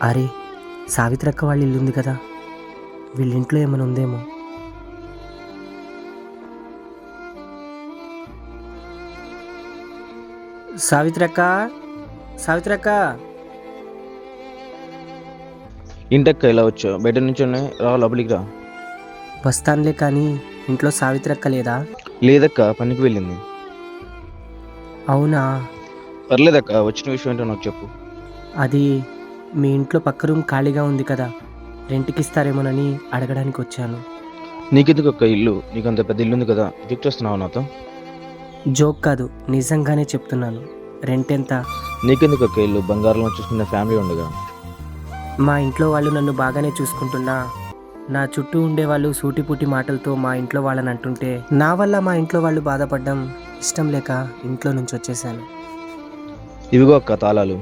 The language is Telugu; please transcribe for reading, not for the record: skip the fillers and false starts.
అరే, సావిత్రక్క వాళ్ళ ఇల్లుంది కదా, వీళ్ళింట్లో ఏమైనా ఉందేమో. సావిత్రక్క, సావిత్రక్క. ఇంటక్క ఇలా వచ్చావు? బయట నుంచి రా, లోపలికి రా. వస్తానులే, కానీ ఇంట్లో సావిత్రక్క లేదా? లేదక్క, పనికి వెళ్ళింది. అవునా? పర్లేదక్క, వచ్చిన విషయం ఏంటో నాకు చెప్పు. అది మీ ఇంట్లో పక్క రూమ్ ఖాళీగా ఉంది కదా, రెంట్కి ఇస్తారేమోనని అడగడానికి వచ్చాను. నీకెందుకు అక్క ఇల్లు? నీకు అంత పెద్ద ఇల్లు ఉంది కదా, గిఫ్ట్ వస్తున్నావు నాతో? జోక్ కాదు, నిజంగానే చెప్తున్నాను. రెంట్ ఎంత? నీకెందుకు అక్క ఇల్లు? బంగారంలో చూసుకున్న ఫ్యామిలీ ఉండగా. మా ఇంట్లో వాళ్ళు నన్ను బాగానే చూసుకుంటున్నా, నా చుట్టూ ఉండేవాళ్ళు సూటిపుటి మాటలతో మా ఇంట్లో వాళ్ళని అంటుంటే నా వల్ల మా ఇంట్లో వాళ్ళు బాధపడడం ఇష్టం లేక ఇంట్లో నుంచి వచ్చేసాను. ఇవిగో అక్క తాళాలు.